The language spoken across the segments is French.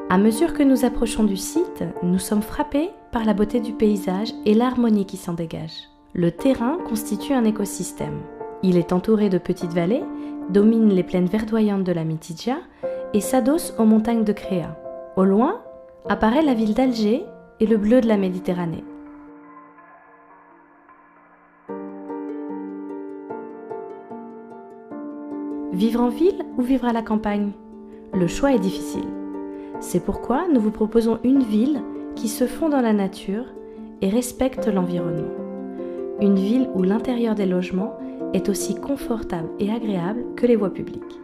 À mesure que nous approchons du site, nous sommes frappés par la beauté du paysage et l'harmonie qui s'en dégage. Le terrain constitue un écosystème. Il est entouré de petites vallées, domine les plaines verdoyantes de la Mitidja et s'adosse aux montagnes de Créa. Au loin, apparaît la ville d'Alger et le bleu de la Méditerranée. Vivre en ville ou vivre à la campagne? Le choix est difficile. C'est pourquoi nous vous proposons une ville qui se fond dans la nature et respecte l'environnement. Une ville où l'intérieur des logements est aussi confortable et agréable que les voies publiques.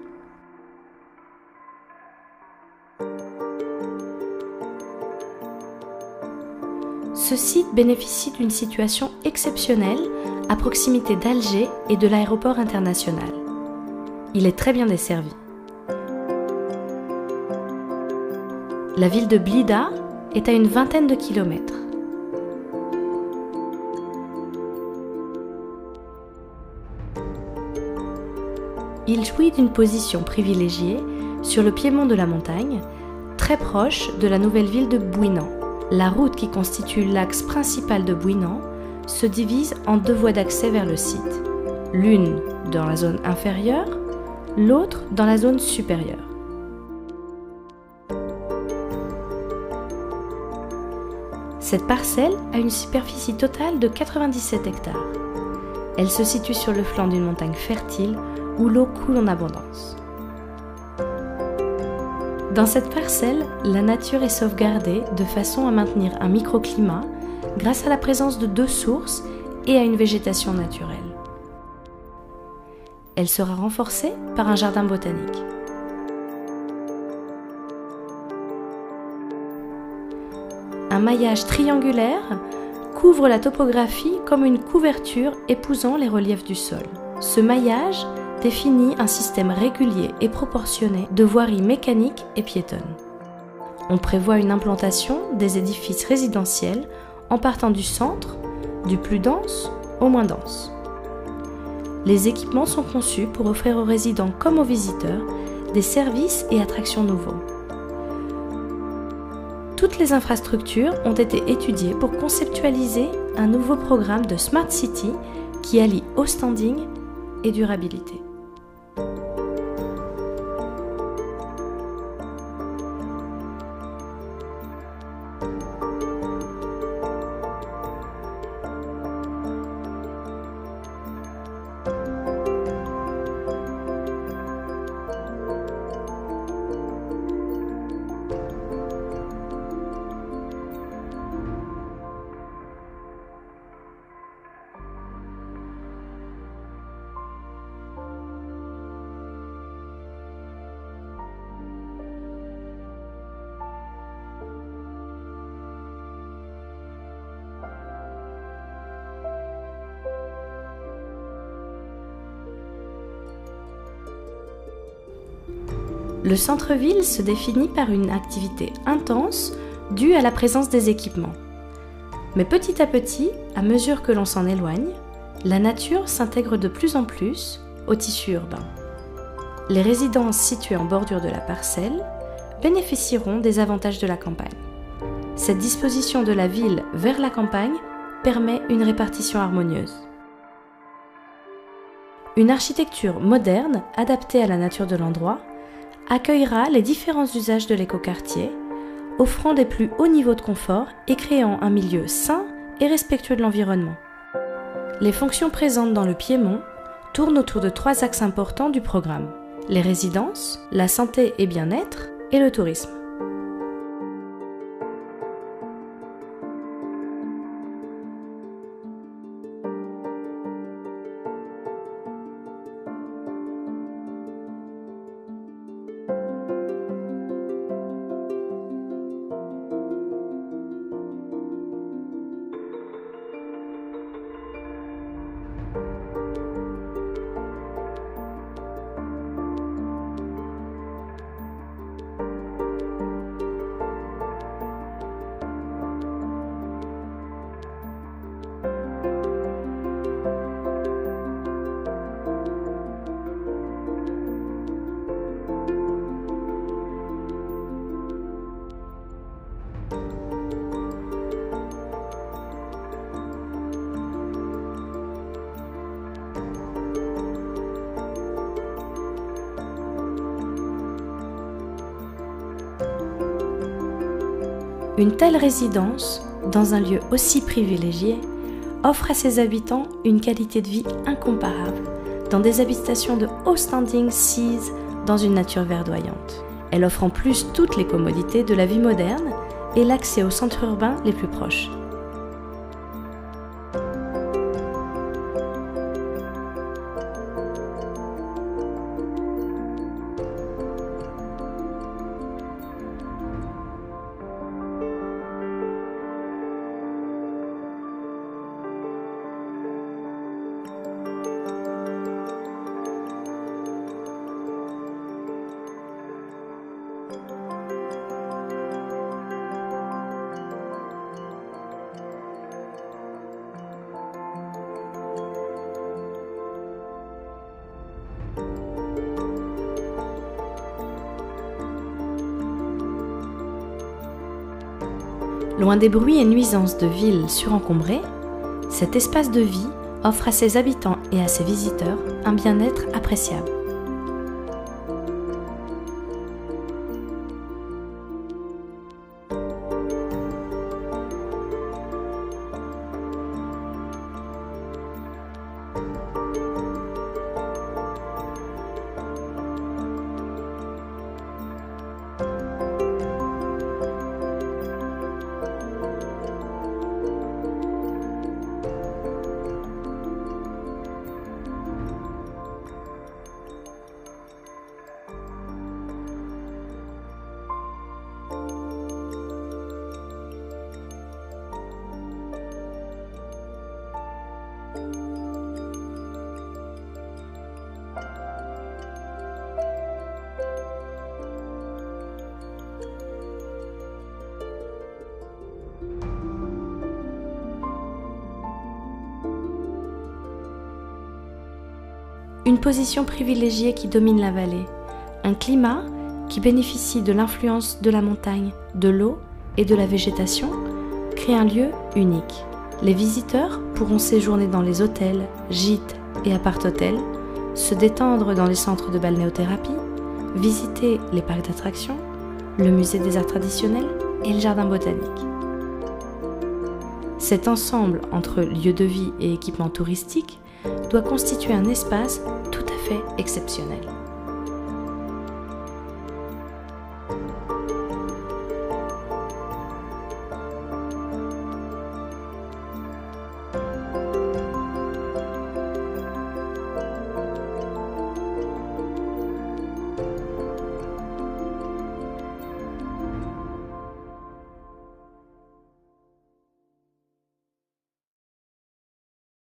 Ce site bénéficie d'une situation exceptionnelle à proximité d'Alger et de l'aéroport international. Il est très bien desservi. La ville de Blida est à une vingtaine de kilomètres. Il jouit d'une position privilégiée sur le piémont de la montagne, très proche de la nouvelle ville de Bouinan. La route qui constitue l'axe principal de Bouinan se divise en deux voies d'accès vers le site, l'une dans la zone inférieure, l'autre dans la zone supérieure. Cette parcelle a une superficie totale de 97 hectares. Elle se situe sur le flanc d'une montagne fertile où l'eau coule en abondance. Dans cette parcelle, la nature est sauvegardée de façon à maintenir un microclimat grâce à la présence de 2 sources et à une végétation naturelle. Elle sera renforcée par un jardin botanique. Un maillage triangulaire couvre la topographie comme une couverture épousant les reliefs du sol. Ce maillage définit un système régulier et proportionné de voiries mécaniques et piétonnes. On prévoit une implantation des édifices résidentiels en partant du centre, du plus dense au moins dense. Les équipements sont conçus pour offrir aux résidents comme aux visiteurs des services et attractions nouveaux. Toutes les infrastructures ont été étudiées pour conceptualiser un nouveau programme de Smart City qui allie haut standing et durabilité. Le centre-ville se définit par une activité intense due à la présence des équipements. Mais petit à petit, à mesure que l'on s'en éloigne, la nature s'intègre de plus en plus au tissu urbain. Les résidences situées en bordure de la parcelle bénéficieront des avantages de la campagne. Cette disposition de la ville vers la campagne permet une répartition harmonieuse. Une architecture moderne, adaptée à la nature de l'endroit, accueillera les différents usages de l'écoquartier, offrant des plus hauts niveaux de confort et créant un milieu sain et respectueux de l'environnement. Les fonctions présentes dans le piémont tournent autour de 3 axes importants du programme: les résidences, la santé et bien-être et le tourisme. Une telle résidence, dans un lieu aussi privilégié, offre à ses habitants une qualité de vie incomparable, dans des habitations de haut standing sises dans une nature verdoyante. Elle offre en plus toutes les commodités de la vie moderne et l'accès aux centres urbains les plus proches. Loin des bruits et nuisances de villes surencombrées, cet espace de vie offre à ses habitants et à ses visiteurs un bien-être appréciable. Une position privilégiée qui domine la vallée, un climat qui bénéficie de l'influence de la montagne, de l'eau et de la végétation, crée un lieu unique. Les visiteurs pourront séjourner dans les hôtels, gîtes et appart-hôtels, se détendre dans les centres de balnéothérapie, visiter les parcs d'attractions, le musée des arts traditionnels et le jardin botanique. Cet ensemble entre lieux de vie et équipements touristiques doit constituer un espace tout à fait exceptionnel.